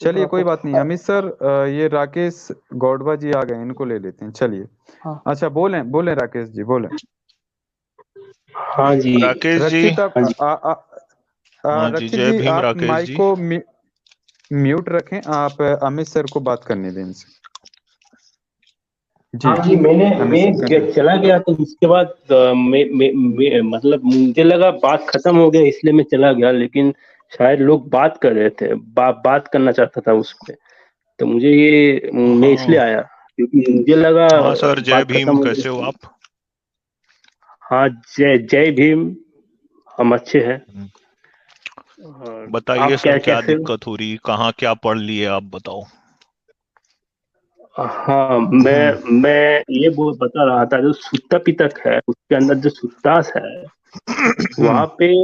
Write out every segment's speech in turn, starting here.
चलिए कोई बात नहीं अ, अमित सर, ये राकेश गौडवा जी आ गए, इनको ले लेते हैं, चलिए। हाँ। अच्छा, बोलें बोलें राकेश जी, बोलें। हाँ जी। राकेश जी। रक्षित आप हाँ जी। हाँ जी, रक्षित जय जी भीम आप राकेश माइक जी। को म्यूट रखें, आप अमित सर को बात करने दें इनसे। जी, हाँ जी, अमित सर मैं कंटिन्यू। चला गया तो उसके बाद मतलब मुझे लगा बात खत्म हो गया इसलिए मैं चला गया, लेकिन शायद लोग बात कर रहे थे, बात करना चाहता था उस पे। तो मैं इसलिए हाँ। आया क्योंकि मुझे लगा हाँ सर, जय बात खत्म भीम, हो गई कैसे हो इसलिए। आप? हाँ, जय जय भीम। हम अच्छे हैं। हम्म, और बताइए आप सर, क्या क्या कैसे हो? दिक्कत हो रही, कहाँ क्या पढ़ लिए आप बताओ। हाँ, हम्म। मैं ये बता रहा था, जो सुत्ता पितक है उसके अंदर जो सुत्तास है, हम्म। वहां पे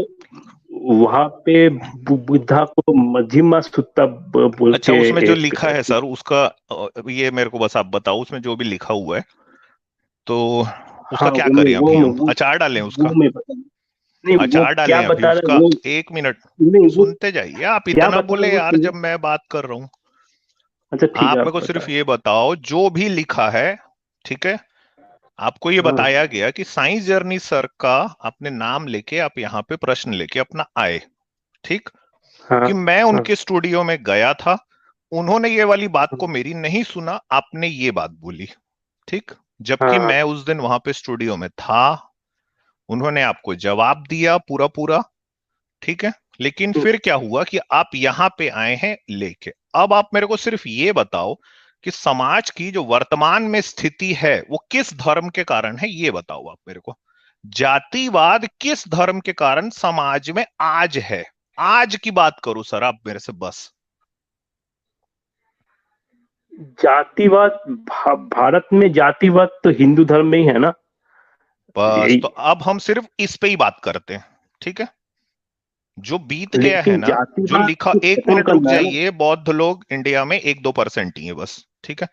वहां पे बुद्धा को मध्यमा सुत्ता बोल अच्छा, के उसमें जो एक लिखा है सर उसका, ये मेरे को बस आप बताओ, उसमें जो भी लिखा हुआ है तो उसका हाँ, क्या करें अभी हम, अचार डालें वो उसका? मैं बता नहीं, वो अचार क्या डालें अभी बता रहे उसका? वो। एक मिनट, नहीं, वो सुनते जाइए, आप क्या इतना बता रहे बोले वो यार सुनिए। जब मैं बात कर रहा हूँ। अच्छा ठीक है, आप मेरे आप को सिर्फ बताएं। ये बताओ, जो भी लिखा है, ठीक है, आपको ये हाँ बताया गया कि साइंस जर्नी सर का अपने नाम लेके आप यहाँ पे प्रश्न लेके अपना आए, ठीक, हाँ कि मैं हाँ उनके स्टूडियो में गया था, उन्होंने ये वाली बात को मेरी नहीं सुना, आपने ये बात बोली, ठीक, जबकि हाँ मैं उस दिन वहां पे स्टूडियो में था, उन्होंने आपको जवाब दिया पूरा पूरा, ठीक है, लेकिन फिर क्या हुआ कि आप यहां पे आए हैं लेके। अब आप मेरे को सिर्फ ये बताओ कि समाज की जो वर्तमान में स्थिति है वो किस धर्म के कारण है, ये बताओ आप मेरे को। जातिवाद किस धर्म के कारण समाज में आज है, आज की बात करो सर आप मेरे से बस। जातिवाद, भारत में जातिवाद तो हिंदू धर्म में ही है ना। बस यही। तो अब हम सिर्फ इस पे ही बात करते हैं, ठीक है, जो बीत गया है लेकिन ना, जो जातिवाद लिखा, को एक खत्म मिनट रुक करना है ना। जाइए, बौद्ध लोग इंडिया में 1-2% ही है बस, ठीक है।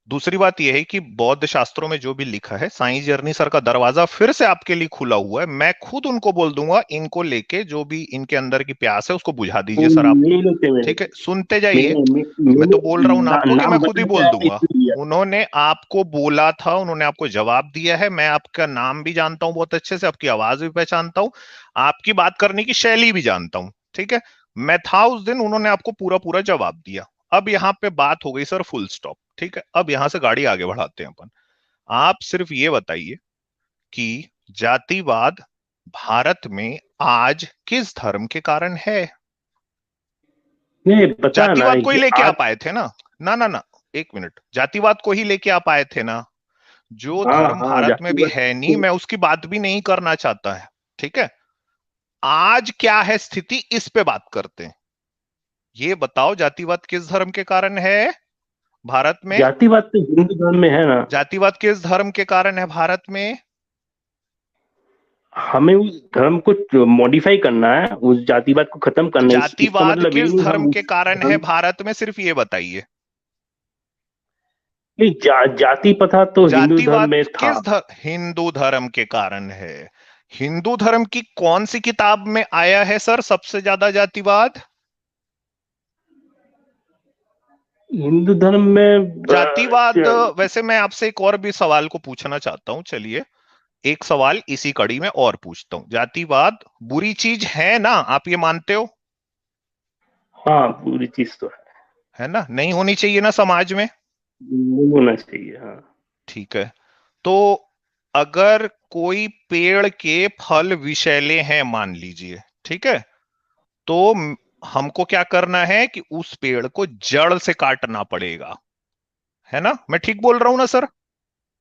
दूसरी बात यह है कि बौद्ध शास्त्रों में जो भी लिखा है, साईं जर्नी सर का दरवाजा फिर से आपके लिए खुला हुआ है, मैं खुद उनको बोल दूंगा, इनको लेके जो भी इनके अंदर की प्यास है उसको बुझा वो दीजिए सर आप। नहीं लेते मेरे ठीक है, से। सुनते जाइए, मैंने मैं तो बोल रहा हूं ना आपको कि मैं नाम खुद ही बदल बोल गया है दूंगा। इसलिए लिया। उन्होंने आपको बोला था, उन्होंने आपको जवाब दिया है, मैं आपका नाम भी जानता हूं बहुत अच्छे से, आपकी आवाज भी पहचानता हूं, आपकी बात करने की शैली भी जानता हूं, ठीक है। मैं था उस दिन, उन्होंने आपको पूरा पूरा जवाब दिया। अब यहाँ पे बात हो गई सर फुल स्टॉप, ठीक है, अब यहां से गाड़ी आगे बढ़ाते हैं अपन। आप सिर्फ ये बताइए कि जातिवाद भारत में आज किस धर्म के कारण है? नहीं पता ना जातिवाद को ही ये लेके आज। आप आए थे ना? ना ना ना, एक मिनट, जातिवाद को ही लेके आप आए थे ना? जो हाँ धर्म हाँ, भारत में भी जातिवाद है नहीं, तो। मैं उसकी बात भी नहीं करना चाहता है, ठीक है। आज क्या है स्थिति, इस पे बात करते हैं। ये बताओ, जातिवाद किस धर्म के कारण है भारत में? जातिवाद तो हिंदू धर्म में है ना। जातिवाद किस धर्म के कारण है भारत में? हमें उस धर्म को मॉडिफाई करना है, उस जातिवाद को खत्म तो करना है, इसका जातिवाद मतलब ये किस नहीं धर्म हम के उस कारण है धर्म। भारत में, सिर्फ ये बताइए। नहीं, जाति प्रथा तो हिंदू धर्म जातिवाद में था। हिंदू धर्म के कारण है। हिंदू धर्म की कौन सी किताब में आया है सर सबसे ज्यादा जातिवाद? हिंदू धर्म में जातिवाद, वैसे मैं आपसे एक और भी सवाल को पूछना चाहता हूं, चलिए, एक सवाल इसी कड़ी में और पूछता हूं। जातिवाद बुरी चीज है ना, आप ये मानते हो? हाँ, पूरी चीज तो है ना, नहीं होनी चाहिए ना समाज में? नहीं होना चाहिए, हाँ। ठीक है, तो अगर कोई पेड़ के फल विषैले हैं मान लीजिए, ठीक है, तो हमको क्या करना है कि उस पेड़ को जड़ से काटना पड़ेगा, है ना? मैं ठीक बोल रहा हूं ना सर?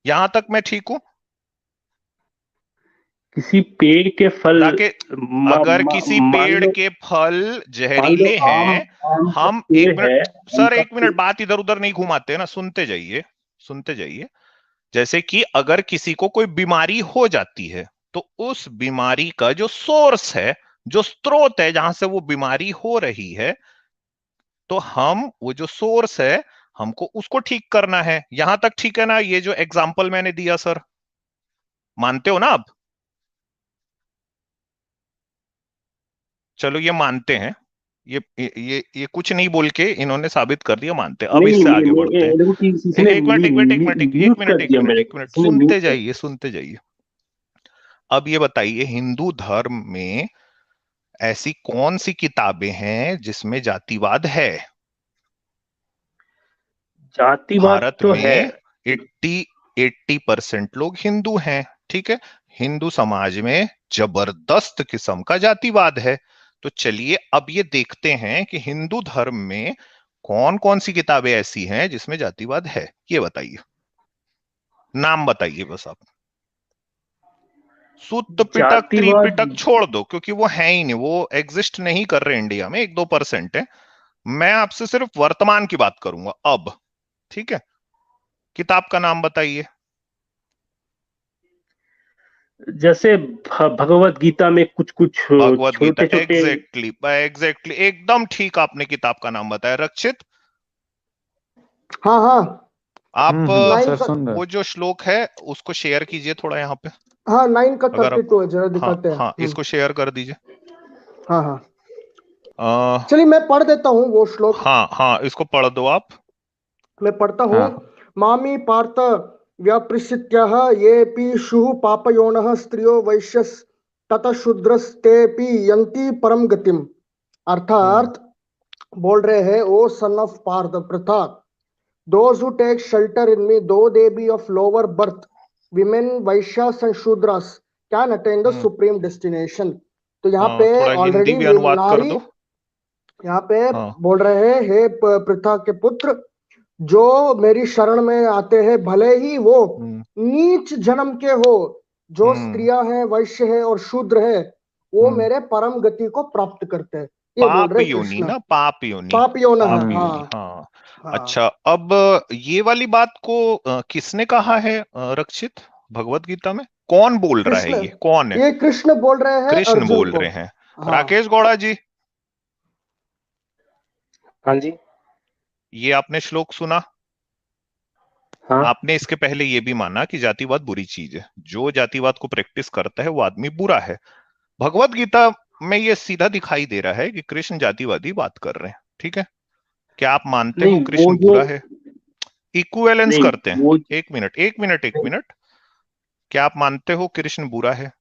यहां तक मैं ठीक हूं? किसी पेड़ के फल। राके, अगर किसी मान पेड़ लो, के फल मान लो जहरीले आम। हैं, आम का हम, एक पेड़ है। मिनट आम सर, का एक मिनट, पेड़। बात इधर उधर नहीं घुमाते ना, सुनते जाइए, सुनते जाइए। जैसे कि अगर किसी को कोई बीमारी हो जाती है, तो उस बीमारी का जो सोर्स है, जो स्रोत है जहां से वो बीमारी हो रही है, तो हम वो जो सोर्स है, हमको उसको ठीक करना है। यहां तक ठीक है ना, ये जो एग्जाम्पल मैंने दिया सर, मानते हो ना आप? चलो ये मानते हैं, ये कुछ नहीं बोल के इन्होंने साबित कर दिया, मानते हैं। अब नहीं इससे नहीं आगे बढ़ते हैं। देखो कि इसने एक मिनट एक मिनट एक मिनट एक म्यूट मिनट कर एक दिया मिनट मेरे एक को, मिनट इसने सुनते म्यूट कर। जाइए सुनते जाइए। अब ये बताइए, हिंदू धर्म में ऐसी कौन सी किताबें हैं जिसमें जातिवाद है? जातिवाद भारत तो है। में 80% लोग हिंदू हैं, ठीक है। हिंदू समाज में जबरदस्त किस्म का जातिवाद है। तो चलिए अब ये देखते हैं कि हिंदू धर्म में कौन कौन सी किताबें ऐसी हैं जिसमें जातिवाद है। ये बताइए, नाम बताइए बस आप। सुत्त पिटक जातिवाद त्रिपिटक छोड़ दो, क्योंकि वो है ही नहीं, वो एग्जिस्ट नहीं कर रहे इंडिया में, 1-2% है। मैं आपसे सिर्फ वर्तमान की बात करूंगा अब, ठीक है। किताब का नाम बताइए। जैसे भगवत गीता में कुछ कुछ भगवत गीता, छोटे छोटे। एग्जैक्टली एग्जैक्टली एकदम ठीक आपने किताब का नाम बताया। रक्षित, हाँ हाँ आप नाइन सर का। सुन रहे वो जो श्लोक है उसको शेयर कीजिए थोड़ा यहाँ पे, हाँ 9 का अगर आप। 32 है, जरा हाँ दिखाते हैं। हाँ, इसको शेयर कर दीजिए। हाँ हाँ आ, चलिए मैं पढ़ देता हूँ वो श्लोक। हाँ हाँ, इसको पढ़ दो आप। मैं पढ़ता हूँ। हाँ मामी पार्थ व्यापृश्यत्यः येऽपि शुः पापयोनः स्त्रियो वैश्यस् ततः शूद्रस्तेऽपि यन्ति परम गतिम। अर्थात बोल रहे हैं, ओ सन ऑफ पार्थ प्रथा, those who take shelter in me, though they be of lower birth, women, Vaishyas and Shudras can attain the supreme destination. तो यहाँ हाँ, पे थोड़ा हिंदी ऑलरेडी भी अनुवाद कर नारी, दो। यहाँ पे हाँ बोल रहे हैं, हे प्रथा के पुत्र, जो मेरी शरण में आते हैं, भले ही वो नीच जन्म के हो, जो स्त्रियां हैं, वैश्य है और शूद्र है, वो मेरे परम गति को प्राप्त करते हैं। ये बोल पाप रहे योनि कृष्ण। ना, पाप योनि। पाप योन है, पाप योनि, हाँ हाँ। हाँ। अच्छा, अब ये वाली बात को किसने कहा है रक्षित? भगवत गीता में कौन बोल रहा है? कृष्ण, ये कौन है? ये कृष्ण बोल रहे हैं कृष्ण अर्जुन बोल को। रहे हैं। हाँ राकेश गौड़ा जी, हाँ जी। ये आपने श्लोक सुना? हाँ आपने इसके पहले ये भी माना कि जातिवाद बुरी चीज है, जो जातिवाद को प्रैक्टिस करता है वो आदमी बुरा है। भगवत गीता में ये सीधा दिखाई दे रहा है कि कृष्ण जातिवादी बात कर रहे हैं, ठीक है। क्या आप मानते हो नहीं वो कृष्ण जो बुरा है? इक्विवेलेंस नहीं करते हैं। वो एक मिनट एक मिनट एक मिनट, क्या आप मानते हो कृष्ण बुरा है?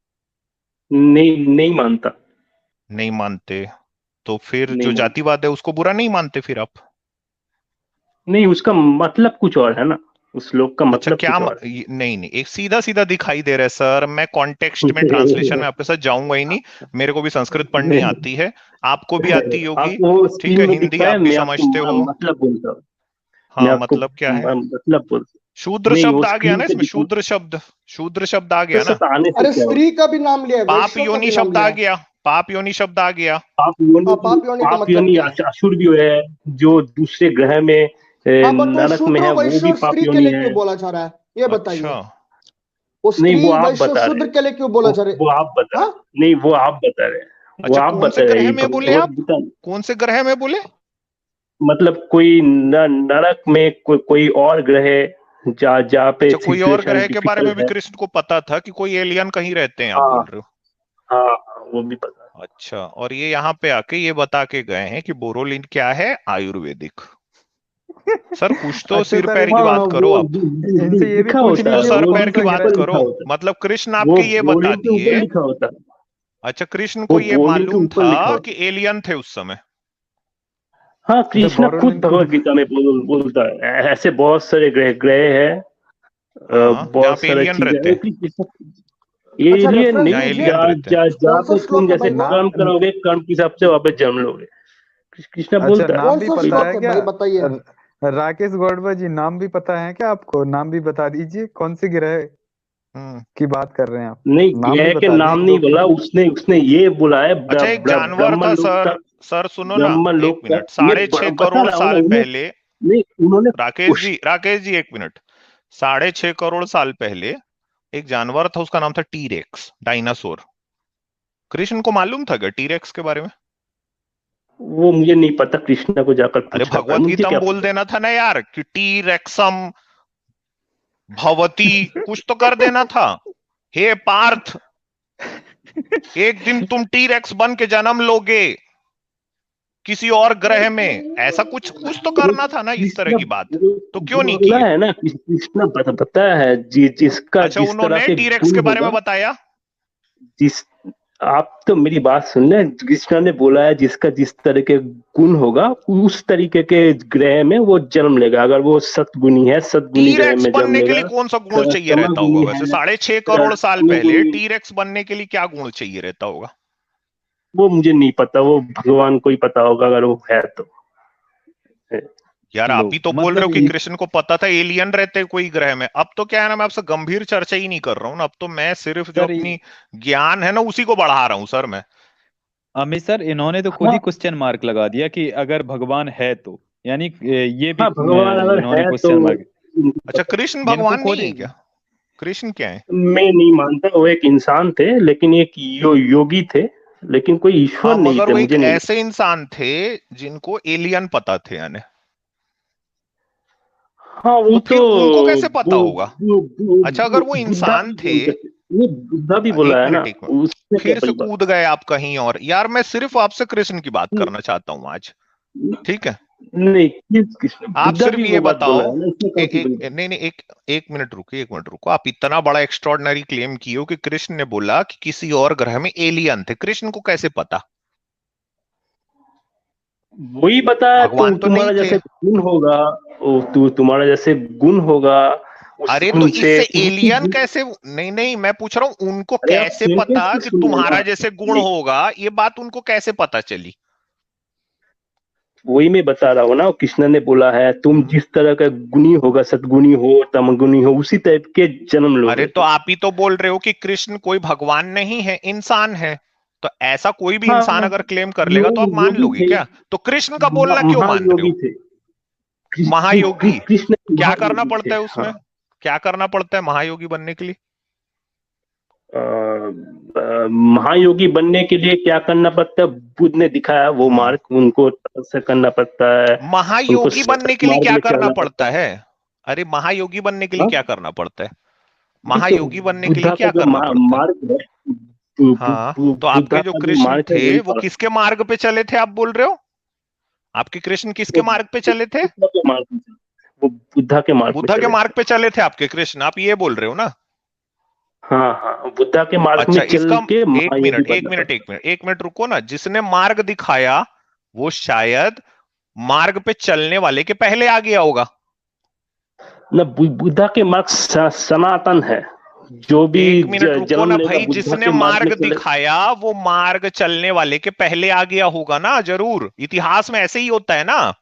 नहीं नहीं मानता। नहीं मानते? तो फिर नहीं जो मानता। जातिवाद है उसको बुरा नहीं मानते फिर आप? नहीं, उसका मतलब कुछ और है ना, उस लोक का अच्छा, मतलब क्या कुछ और नहीं नहीं, एक सीधा सीधा दिखाई दे रहा है सर। मैं कॉन्टेक्स्ट में, ट्रांसलेशन में आपके साथ जाऊंगा ही नहीं। मेरे को भी संस्कृत पढ़नी है। आती है, आपको भी आती होगी, आपको वो ठीक स्क्रीन है। में दिख हिंदी रहा आप है, भी मैं आपको समझते हो। मतलब बोलता हूँ। मैं हाँ, आपको मतलब क्या है? मतलब बोलता शूद्र हूँ। नहीं, वो शब्द आ गया स्क्रीन ना पे इसमें, दिखा। शूद्र शब्द, शूद्र शब्द आ तो गया ना। सब आने से अरे क्या स्त्री का भी नाम लिया है, पाप वैश्यों का योनि भी नाम शब्द आ लिया है। गया, पाप योनि शब्द आ गया। हाँ पाप योनि का पाप मतलब योनि क्या है? असुर भी है, जो दूसरे ग्रह में हाँ बट वो नरक में शूद्र है, वो वैश्य भी और पाप स्त्री के योनि लिए है। क्यों बोला जा रहा है, ये अच्छा, बताइए। वो नहीं, स्त्री वो आप वैश्य और बता रहे शूद्र हैं। के लिए क्यों बोला जा रहा वो आप बता है? रहे हाँ हैं। नहीं, वो आप बता रहे हैं। वो अच्छा, आप कौन से बता रहे हैं, ग्रह ये में बोले भगवत आप? गीता। कौन से ग्रह में बोले? मतलब कोई नरक में कोई और ग्रह है, जहाँ पे अच्छा, कोई और सिचुएशन ग्रह के बारे में डिफिकल्ट भी है। कृष्ण को पता था कि कोई एलियन कहीं रहते हैं, आप हाँ बोल रहे हो? हाँ हाँ, वो भी पता है। अच्छा, और ये यहाँ पे आके ये बता के गए हैं कि बोरोलिन क्या है? आयुर्वेदिक। सर कुछ तो अच्छा सिर सर, पैर की हाँ हाँ, बात करो वो आप। इनसे ये भी लिखा पूछ कुछ होता तो है, लीजिए वो सर कौन पैर सा की ग्रह बात है। ऊपर लिखा करो। होता है। मतलब कृष्ण वो आपके ये बता बॉडी के ऊपर दिए। लिखा होता है। अच्छा, कृष्ण वो को ये बॉडी के मालूम ऊपर था लिखा होता कि एलियन थे उस समय? है। हाँ, अच्छा कृष्णा खुद बोरोलिन की। भगवत गीता में बोलता है, ऐसे बहुत सारे ग्रह ग्रह है। हाँ, जहाँ बहुत पे सारा एलियन चीजें रहते है हैं। अच्छा एलियन रेफरेंस जहाँ नहीं, दीजिए। एलियन रहते हैं। जहाँ कौन सा पे तुम श्लोक है जैसे भाई वो? नाम। कर्म करोगे, कर्म के हिसाब से वहां पे जन्म लोगे। कृष्णा अच्छा, बोलता है नाम कौन भी सा पता श्लोक है है क्या? भाई, बताइए। राकेश गौड़वा जी, नाम भी पता है क्या आपको? नाम भी बता दीजिए, कौन से ग्रह हम्म। की बात कर रहे हैं आप? नहीं, नाम भी ग्रह के बता दें नाम एक नहीं दो। बोला उसने। उसने ये बोला है अच्छा, एक जानवर ब्रह्म था लोक सर। का। सर सुनो ना, ब्रह्म एक लोक का। मिनट। 6.5 बता करोड़ रहा हूँ ना, साल उन्हें पहले, नहीं, उन्होंने राकेश उस जी, राकेश जी एक मिनट। 6.5 करोड़ साल पहले एक जानवर था, उसका नाम था टीरेक्स, डायनासोर। कृष्ण को मालूम था क्या टीरेक्स के बारे में? वो मुझे नहीं पता, कृष्णा को जाकर अरे पूछना पड़ा, भगवत मुझे गीता में क्या बोल पता। देना था ना यार कि टीरेक्सम भवती, कुछ तो कर देना था। हे पार्थ, एक दिन तुम टीरेक्स बन के जन्म लोगे। किसी और ग्रह में, ऐसा कुछ कुछ तो करना था ना इस तरह की बात, तो क्यों नहीं बोला किए? है ना, कृष्ण बताया है जिसका अच्छा, जिस तरह उन्होंने के टीरेक्स गुण के बारे में होगा, बताया? जिस आप तो मेरी बात सुन ले, कृष्ण ने बोला है जिसका जिस तरह के गुण होगा उस तरीके के ग्रह में वो जन्म लेगा। अगर वो सतगुणी है, सतगुणी ग्रह टीरेक्स में जन्म बनने के लिए लेगा। कौन सा गुण चाहिए रहता होगा तमोगुणी वैसे? है, 6.5 करोड़ साल पहले तमोगुणी, टीरेक्स बनने के लिए क्या गुण चाहिए रहता होगा? वो मुझे नहीं पता, वो भगवान को ही पता होगा अगर वो है तो। यार लो, आप ही तो बोल रहे मतलब हो कि एक कृष्ण को पता था एलियन रहते कोई ग्रह में। अब तो क्या है ना, मैं आपसे गंभीर चर्चा ही नहीं कर रहा हूँ ना, अब तो मैं सिर्फ जो सर अपनी ज्ञान है ना उसी को बढ़ा रहा हूँ सर मैं। अमित सर, इन्होंने तो खुद हाँ ही क्वेश्चन मार्क लगा दिया कि अगर भगवान है तो, यानी ये भी हाँ, भगवान अगर इन्होंने है तो क्वेश्चन मार्क। अच्छा, कृष्ण जिनको भगवान खुद नहीं है क्या? कृष्ण क्या है? मैं नहीं मानता। वो एक इंसान थे, लेकिन एक योगी थे, लेकिन कोई ईश्वर हाँ, नहीं मगर थे, वो एक मुझे नहीं लगता। ऐसे इंसान थे जिनको एलियन पता थे यानी। हाँ वो तो तो फिर उनको कैसे पता होगा? वो अच्छा, अगर वो बुद्धा इंसान भी थे, बोल सकते, ये बुद्धा भी बोला एक है ना, मिनट एक मिनट, उससे क्या फिर से बड़ी बात। कूद गए आप कहीं और। यार मैं सिर्फ आपसे कृष्ण की बात करना चाहता हूँ आज, ठीक है? नहीं, कृष्ण आप बुद्धा सिर्फ भी ये वो बात बोला बताओ, है ना, इसमें कौन सी बड़ी बात। नहीं नहीं, एक मिनट रुको, एक मिनट रुको। आप इतना बड़ा एक्स्ट्रॉर्डनरी क्लेम किए हो कि कृष्ण ने बोला कि किसी और ग्रह में एलियन थे, कृष्ण को कैसे पता? वही बताया तो, भगवान तो नहीं तुम्हारा थे। जैसे गुण होगा, तुम्हारा जैसे गुण होगा, उस अरे तो गुण से इससे उसी एलियन गुण। कैसे? नहीं नहीं, मैं पूछ रहा हूं उनको अरे आप कैसे सेंटेंस पता तो कि सुनिए ना, तुम्हारा जैसे गुण एक होगा, ये बात उनको कैसे पता चली? वही मैं बता रहा हूँ ना, कृष्ण ने बोला है तुम जिस तरह का गुणी होगा, सतगुणी हो तमगुणी हो, उसी टाइप के जन्म अरे लोगे तो तुम। आप ही तो बोल रहे हो कि कृष्ण कोई भगवान नहीं है, इंसान है। तो ऐसा कोई भी इंसान हाँ, अगर क्लेम कर लेगा तो आप मान योगी लोगे थे, क्या? तो कृष्ण का बोलना क्यों मान रहे महायोगी हो? थे, महायोगी? कृष्ण क्या करना महायोगी थे। पड़ता है हाँ, उसमें? क्या करना पड़ता है महायोगी बनने के लिए? महायोगी बनने के लिए क्या करना पड़ता है, बुद्ध ने दिखाया वो हम्म। मार्ग, उनको से करना पड़ता है, उनको महायोगी बनने के लिए मार्ग क्या में करना चलना पड़ता पड़ता है। है? अरे महायोगी बनने के लिए हाँ, क्या करना पड़ता है? ये तो महायोगी बनने के लिए बुद्धा का क्या जो करना पड़ता है? मार्ग है, हाँ, तो बुद्धा आपके जो का जो कृष्ण मार्ग है थे वही वो पार। किसके मार्ग पे चले थे आप बोल रहे हो? आपके कृष्ण किसके वो मार्ग पे चले थे? बुद्धा के मार्ग में चले, वो बुद्धा के मार्ग में बुद्धा के चले मार्ग थे। पे चले थे आपके कृष्ण, आप ये बोल रहे हो ना? हाँ हाँ, बुद्धा के मार्ग में अच्छा, चल इसका के एक महायोगी मिनट एक बनना मिनट पड़ता एक मिनट एक मिनट रुको ना। जिसने मार्ग दिखाया वो शायद मार्ग पे चलने वाले के पहले आ गया होगा। है ना। बुद्धा के मार्ग सनातन है, जो भी एक मिनट रुको जन्म ना लेगा भाई, बुद्धा जिसने के मार्ग में मार्ग चले। दिखाया वो मार्ग चलने वाले के पहले आ गया होगा ना, जरूर। इतिहास में ऐसे ही होता है ना।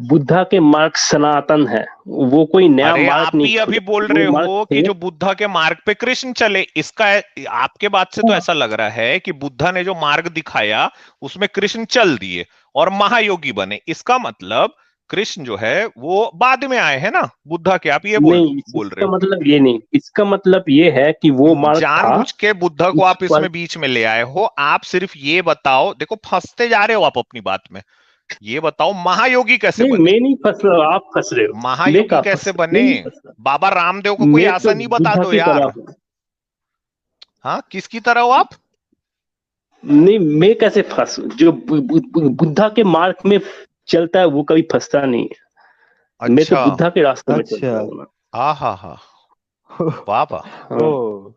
बुद्धा के मार्ग सनातन है, वो कोई नया अरे मार्ग आप नहीं ही अभी खोजा, बोल वो रहे मार्ग हो कि थे। जो बुद्धा के मार्ग पे कृष्ण चले, इसका आपके बात से तो हाँ, ऐसा लग रहा है कि बुद्धा ने जो मार्ग दिखाया उसमें कृष्ण चल दिए और महायोगी बने। इसका मतलब कृष्ण जो है वो बाद में आए हैं ना बुद्धा के, आप ये बोल नहीं, बोल रहे इसका हो? मतलब ये नहीं, इसका मतलब ये है कि वो मार्ग था जानबूझ के बुद्धा को उस आप पर। इसमें बीच में ले आए हो। आप सिर्फ ये बताओ, देखो फंसते जा रहे हो आप अपनी बात में। ये बताओ महायोगी कैसे नहीं, बने? मैं नहीं फंस रहा, आप फंस रहे हो। मैं महायोगी कहा फंस कैसे रहा, बने? मैं नहीं फंस रहा। बाबा रामदेव को कोई मैं तो आसन ही बता बुद्धा दो की तरह यार। हूँ। हाँ, किसकी तरह हो आप? नहीं, मैं कैसे फंसूं? जो बुद्धा के मार्ग में चलता है वो कभी फंसता नहीं है। मैं तो अच्छा। बुद्धा के रास्ते में चल अच्छा। रहा हूँ ना। आ हा हा, वाह वाह, हाँ ओ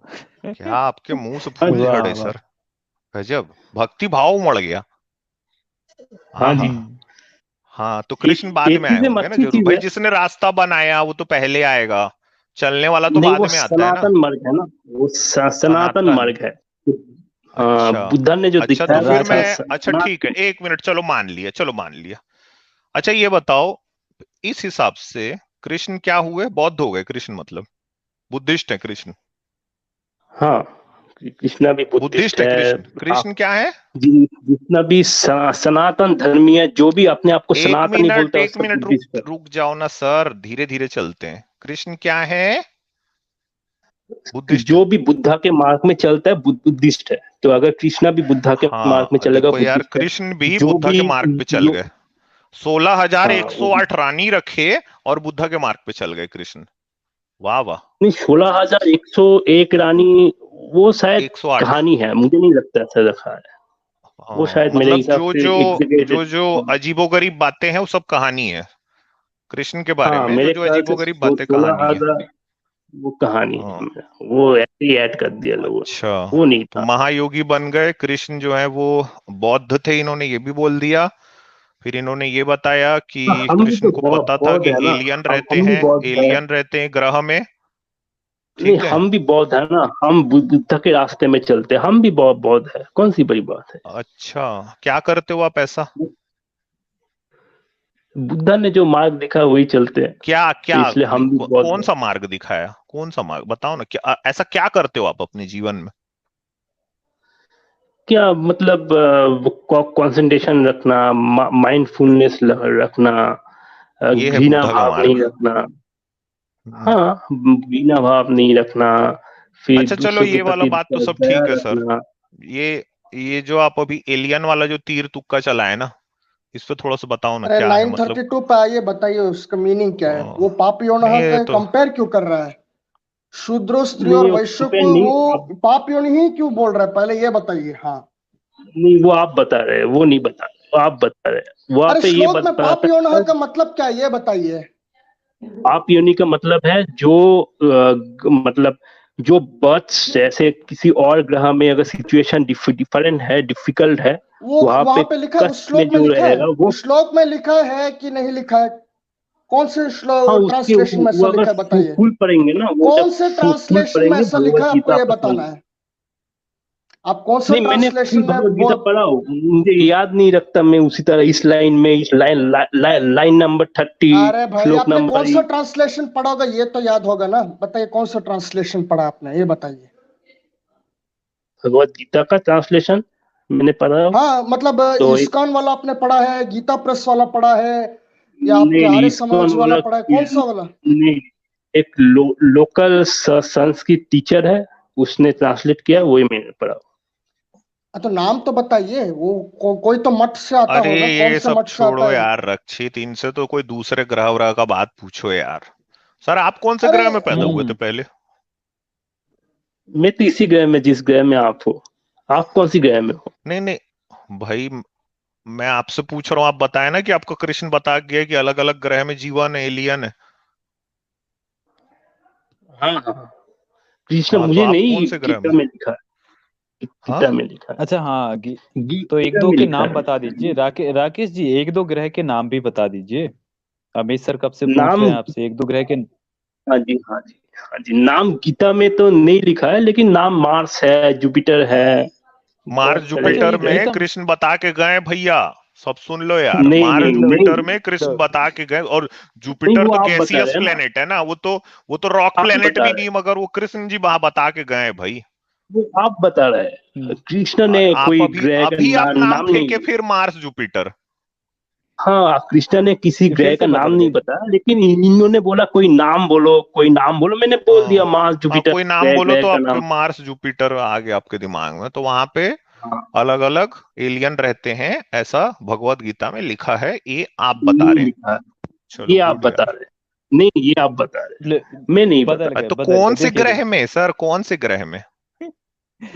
क्या आपके मुंह से हाँ फूल जी, वाह झड़े वाह। सर। गजब, भक्ति भाव उमड़ गया। हाँ हाँ हाँ जी। हम्म। हाँ। तो एक कृष्ण बाद एक में आए चीज में होंगे ना अच्छी जरूर चीज भाई, है। जिसने रास्ता बनाया वो तो पहले आएगा, चलने वाला तो नहीं, बाद वो में आता है ना। सनातन मार्ग है ना, वो सनातन सनातन। मार्ग है। हाँ, अच्छा। बुद्धा ने जो अच्छा तो दिखाया वो फिर था मैं, अच्छा ठीक है, सनातन। एक मिनट, चलो मान लिया, चलो मान लिया। अच्छा ये बताओ, इस हिसाब से कृष्ण क्या हुए? बौद्ध हो गए कृष्ण, मतलब बुद्धिस्ट है कृष्ण? हाँ, कृष्णा भी बुद्धिस्ट बुद्धिस्ट है है। कृष्ण? हाँ, कृष्ण क्या है? जितना भी सनातन धर्मी है, जो भी अपने आप को सनातनी बोलता है, वो एक सब मिनट रुक बुद्धिस्ट है। रुक जाओ ना सर, धीरे धीरे चलते हैं। कृष्ण क्या है? बुद्धिस्ट है? जो भी बुद्धा के मार्ग में चलता है बुद्धिस्ट है। तो अगर कृष्णा भी बुद्धा के मार्ग में हाँ चलेगा देखो यार, बुद्धिस्ट है। कृष्ण भी जो बुद्धा भी के मार्ग पे चल यो, गए। 16,108 हाँ, रानी रखे और बुद्धा के मार्ग पे चल गए कृष्ण। वाह वाह। नहीं, 16,101 रानी वो शायद 108। कहानी है, मुझे नहीं लगता ऐसा रखा है। वो शायद मेरे मतलब हिसाब से जो exaggerated- जो अजीबोगरीब बातें हैं वो सब कहानी है कृष्ण के बारे हाँ, में, मेरे जो ख्याल से अजीबोगरीब बातें 16 कहानी है। वो कहानी है, हाँ। वो ऐसे ही ऐड कर दिया लोगों ने, अच्छा, वो नहीं तो था। महायोगी बन गए कृष्ण जो है वो बौद्ध थे, इन्होंने ये भी बोल दिया। फिर इन्होंने ये बताया कि हम भी कृष्ण तो को पता था बौद्ध कि है ना, एलियन हम रहते हम भी हैं, बौद्ध है। एलियन रहते हैं ग्रह में, नहीं, ठीक है। हम भी बौद्ध है ना, हम बुद्ध के रास्ते में चलते हैं, हम भी बौद्ध है, कौन सी बड़ी बात है। अच्छा, क्या करते हो आप ऐसा? बुद्धा ने जो मार्ग दिखा वही चलते हैं, क्या तो क्या इसलिए हम भी बौद्ध कौन हैं। सा मार्ग दिखाया, कौन सा मार्ग बताओ ना, क्या ऐसा क्या करते हो आप अपने जीवन में? क्या मतलब, कंसंट्रेशन रखना, माइंडफुलनेस रखना, ये है घृणा बुद्धा का भाव नहीं मार्ग। रखना। हाँ, घृणा भाव नहीं रखना, फिर अच्छा चलो, दूसरों के ये वाला प्रति बात तो सब दया ठीक है सर। रखना। ये ये जो आप अभी एलियन वाला जो तीर तुक्का चला है ना, इस पे थोड़ा सा बताओ ना, अरे क्या है मतलब। 932 पे आइए, बताइए उसका मीनिंग क्या है। वो पाप योनि नहीं, ये का तो कंपेयर क्यों कर रहा है? शूद्रों, स्त्रियों और नहीं, वैश्यों compare को नहीं, वो पाप योनि ही क्यों बोल रहा है, पहले ये बताइए। हाँ, नहीं, वो आप बता रहे हैं, वो नहीं बता रहे, वो आप बता रहे हैं। वहां अरे पे ये श्लोक में बता पाप था, योनि का मतलब क्या है, ये बताइए। पाप योनि का मतलब है जो मतलब जो बर्थ, जैसे किसी और ग्रह में अगर सिचुएशन डिफरेंट है, डिफिकल्ट है, वो वहां वहां पे पे लिखा है, उस कष्ट में श्लोक में जो लिखा है, रहेगा वो। उस श्लोक में लिखा है कि नहीं लिखा है? कौन से हाँ, श्लोक उसके ट्रांसलेशन में वो ऐसा अगर लिखा है, बताइए। फुल पढ़ेंगे ना, वो कौन जब से फुल ट्रांसलेशन में पढ़ेंगे ऐसा लिखा भगवत है, आपको गीता ये पढ़ेंगे। बताना है। आप कौन से नहीं, मैंने ट्रांसलेशन फुल में भगवत गीता बोल। पढ़ा हूँ, मुझे याद नहीं रखता, मैं उसी तरह इस लाइन में, इस लाइन नंबर 30, अरे भाई, श्लोक आपने कौन नंबर सा ट्रांसलेशन पढ़ा होगा, ये तो याद होगा ना। बताइए कौन सा ट्रांसलेशन पढ़ा आपने, ये बताइए। भगवत गीता का ट्रांसलेशन मैंने पढ़ा। हाँ, मतलब तो एक, इस्कॉन वाला आपने पढ़ा है, गीता प्रेस वाला पढ़ा है, या आपके नहीं नहीं, आर्य इस्कॉन समाज वाला वाला पढ़ा है, कौन सा वाला? नहीं, एक लोकल संस्कृत टीचर है, उसने ट्रांसलेट किया, वही मैंने पढ़ा। तो नाम तो बताइए। वो कोई तो मठ से आता अरे होगा, कौन ये से सब मठ से छोड़ो आता है? यार रक्षित, इनसे तो कोई दूसरे ग्रह व्रह का बात पूछो यार। सर आप कौन से अरे ग्रह में पैदा हुए थे पहले? मैं तो इसी ग्रह में, जिस ग्रह में आप हो। आप कौन सी ग्रह में हो? नहीं नहीं भाई, मैं आपसे पूछ रहा हूँ, आप बताए ना कि आपको कृष्ण बता गया कि अलग अलग ग्रह में जीवन है, एलियन है। हाँ हाँ, कृष्ण हाँ, तो मुझे आप नहीं, कौन से ग्रह गीता में? में लिखा है, हाँ, गीता में लिखा है, अच्छा हाँ तो एक गीता दो में के लिखा नाम है। बता दीजिए, राकेश जी, एक दो ग्रह के नाम भी बता दीजिए। अमित सर कब से पूछ नाम, रहे हैं आपसे, एक दो ग्रह के। हाँ जी, हाँ जी, हाँ जी, नाम गीता में तो नहीं लिखा है, लेकिन नाम मार्स है, जुपिटर है, मार्स बहुत सारे। अच्छा, जुपिटर नहीं में तो कृष्ण बता के गए भैया, सब सुन लो यार, नहीं मार्स नहीं नहीं जुपिटर में कृष्ण तो बता के गए। और नहीं, जुपिटर वो तो आप बता गैसियस रहे हैं ना, प्लेनेट है ना, वो तो रॉक आप प्लेनेट बता भी रहे नहीं, हैं, मगर वो कृष्ण जी वहां बता के गए भाई। वो आप बता रहे हैं, कृष्ण और ने आप कोई अभी ग्रह का अभी आप नाम नाम नहीं फेंके लिया। फिर मार्स जुपिटर। हाँ, कृष्ण ने किसी फिर ग्रह से का नाम बदल नहीं गए। बताया, लेकिन इन्होंने बोला कोई नाम बोलो, कोई नाम बोलो, मैंने बोल दिया हाँ मार्स हाँ, जुपिटर, कोई नाम ग्रह बोलो ग्रह तो का आपके नाम। मार्स जुपिटर आ गया आपके दिमाग में, तो वहां पे हाँ, अलग अलग एलियन रहते हैं, ऐसा भगवत गीता में लिखा है, ये आप बता नहीं रहे हैं। लिखा है, चलो ये आप गुड बता यार। रहे हैं, नहीं, ये आप बता रहे ले- हैं, मैं नहीं बदल बता। गए, तो बदल गए, कौन से देखिए ग्रह में सर, कौन से ग्रह में?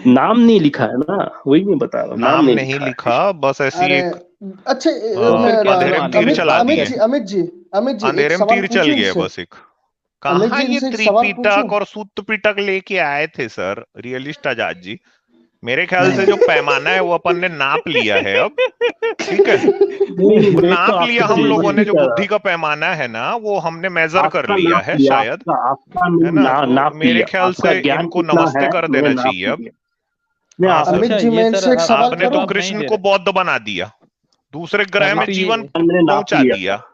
नाम नहीं लिखा है ना, वही मैं बता रहा हूँ, नाम नाम नहीं नहीं लिखा है लिखा, बस ऐसी अरे एक अच्छा, तो फिर क्या अंधेरे में तीर मानोगे, चला बात क्या दिए, है? अमित जी एक अंधेरे में सवाल तीर चल पूछूं गया इनसे। बस एक। अमित कहाँ जी, ये इनसे एक सवाल पूछूं। त्रिपिटक और सुत्त पिटक लेके आए थे सर रियलिस्ट आजाद जी? मेरे ख्याल से जो पैमाना है वो अपन ने नाप लिया है अब, ठीक है। नहीं, वो मैं तो नाप लिया आपसे हम लोगों ने, मस्ती जो कर रहा बुद्धि का था, पैमाना है ना, वो हमने मेजर कर आपका लिया नाप है लिया, शायद, आपका है मैंने ना। तो नाप मेरे लिया, ख्याल आपका से ज्ञान इनको कितना है नमस्ते कर मैंने देना नाप चाहिए अब। लिया। मैं हाँ आपसे सर, अमित अच्छा जी, ये मैं सर इनसे एक सवाल आपने तो करूं? जवाब नहीं कृष्ण दे को रहे। बौद्ध बना दिया, दूसरे ग्रह अभी में तो जीवन ये मैंने नाप पहुंचा लिया दिया। था,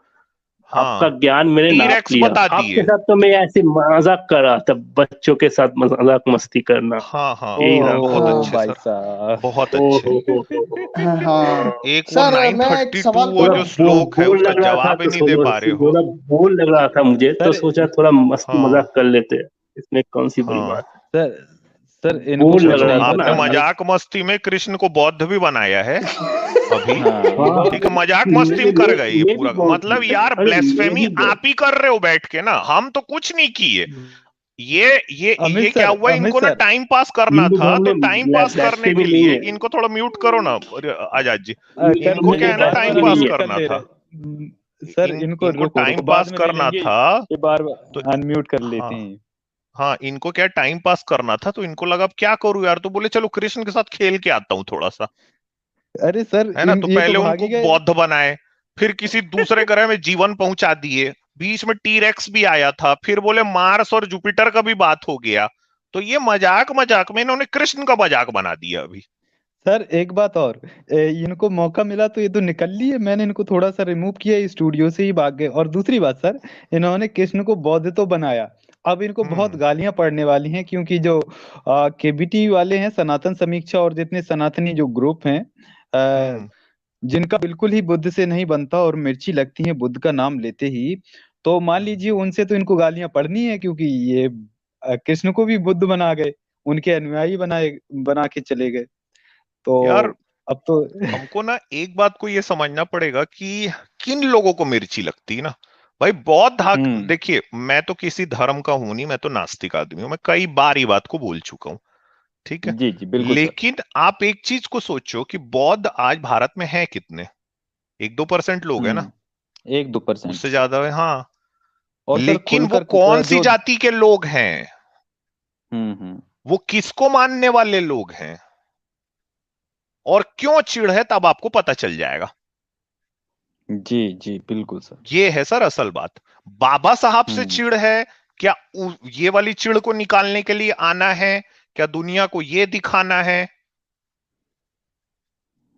आपका हाँ, ज्ञान मैंने नाप टीरेक्स लिया। बता आपके दिए। साथ तो मैं ऐसे मजाक कर रहा था, बच्चों के साथ मजाक मस्ती करना, हाँ हाँ यही हाँ, नाप बहुत लिया। ओ अच्छे भाई सर, साहब। बहुत ओ अच्छे। हो। हाँ एक वो सर, मैं एक 932 सवाल वो थोड़ा जो करूं? श्लोक है बोर उसका लग रहा था, जवाब ही तो नहीं दे पा रहे हो। थोड़ा बोर लग रहा था मुझे, तो सर सोचा थोड़ा मस्ती हाँ मजाक कर लेते हैं, इसमें कौन सी बड़ी हाँ, बात सर सर है। इनको बोर लग कुछ चलो, रहा नहीं था आपने ना। पता। मजाक मस्ती में कृष्ण को बौद्ध भी बनाया है अभी, हाँ हाँ, ठीक है, मजाक मस्ती में कर मैं गए ये भी पूरा, बहुत मतलब हूँ, यार अरे मैं ब्लेस्फेमी भी बहुत। आप ही कर रहे हो बैठ के ना, हम तो कुछ नहीं किए। ये अमित क्या सर, हुआ, अमित इनको ना सर, टाइम पास करना हिंदू था, धर्म तो में टाइम पास करने ब्लास्फेमी के नहीं लिए है। इनको थोड़ा म्यूट करो ना आजाद जी। कर इनको लेंगे, क्या है ना बार टाइम बार पास नहीं है। अनम्यूट कर करना ले था, रहे सर, इनको इनको रुको टाइम रुको, बाद पास में ले करना लेंगे, था। ये बार तो बार अनम्यूट कर लेते हाँ हैं। हाँ, इनको क्या टाइम पास करना था, तो इनको लगा अब क्या करूं यार, तो बोले चलो कृष्ण के साथ खेल के आता हूं थोड़ा सा, अरे सर, है ना। तो ये तो पहले भाग उनको ही गए। बौद्ध बनाए, फिर किसी दूसरे ग्रह में जीवन पहुंचा दिए, बीच में टीरेक्स भी आया था, फिर बोले मार्स और जुपिटर का भी बात हो गया। तो ये मजाक मजाक में इन्होंने कृष्ण का मजाक बना दिया अभी। सर एक बात और, इनको मौका मिला तो ये तो निकल लिए, मैंने इनको थोड़ा सा रिमूव किया, स्टूडियो से ही भाग गए। और दूसरी बात सर, इन्होंने कृष्ण को बौद्ध तो बनाया, अब इनको बहुत हम्म गालियां पड़ने वाली हैं, क्योंकि जो केबीटी वाले हैं, सनातन समीक्षा, और जितने सनातनी जो ग्रुप हैं, हम्म जिनका बिल्कुल ही बुद्ध से नहीं बनता और मिर्ची लगती है बुद्ध का नाम लेते ही, तो मान लीजिए उनसे तो इनको गालियां पड़नी है, क्योंकि ये कृष्ण को भी बुद्ध बना गए, उनके अनुयायी बना के चले गए। तो यार, अब तो हमको ना एक बात को ये समझना पड़ेगा कि किन लोगों को मिर्ची लगती है ना भाई। हम्म, देखिए, मैं तो किसी धर्म का हूं नहीं, मैं तो नास्तिक आदमी हूं, मैं कई बार ये बात को बोल चुका हूं, ठीक है। जी जी बिल्कुल सर। लेकिन आप एक चीज को सोचो कि बौद्ध आज भारत में है कितने, 1-2% लोग है ना, 1-2%। उससे ज्यादा है, हाँ। और सर लेकिन वो खुलकर कौन सी जो जाति के लोग हैं, हम्म, वो किसको मानने वाले लोग हैं, और क्यों चिढ़ है, तब आपको पता चल जाएगा। जी जी बिल्कुल सर। ये है सर असल बात। बाबा साहब से हम्म चिढ़ है क्या, ये वाली चिढ़ को निकालने के लिए आना है क्या, दुनिया को ये दिखाना है,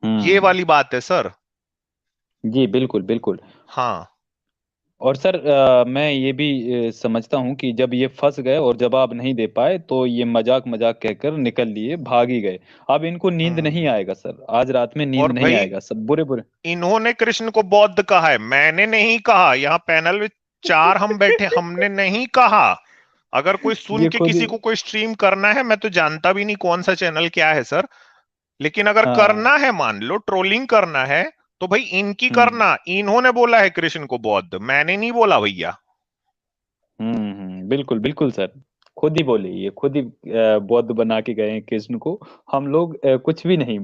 ये हम्म वाली बात है सर। जी बिल्कुल बिल्कुल। हाँ और सर मैं ये भी समझता हूँ कि जब ये फंस गए और जवाब नहीं दे पाए, तो ये मजाक मजाक कहकर निकल लिए, भाग ही गए। अब इनको नींद नहीं हम्म। आएगा सर, आज रात में नींद और नहीं भाई, आएगा, सब बुरे बुरे। इन्होंने कृष्ण को बौद्ध कहा है, मैंने नहीं कहा। यहाँ पैनल में 4 हम बैठे, हमने नहीं कहा। अगर कोई सुन ये के खुद ही। किसी को कोई स्ट्रीम करना है, मैं तो जानता भी नहीं कौन सा चैनल क्या है सर, लेकिन अगर हाँ। करना है, मान लो ट्रोलिंग करना है, तो भाई इनकी हम्म करना। इन्होंने बोला है कृष्ण को बौद्ध, मैंने नहीं बोला भैया। बिल्कुल बिल्कुल सर, खुद ही बोले, ये खुद ही बौद्ध बना के गए हैं कृष्ण को, हम लोग कुछ भी नहीं बोले।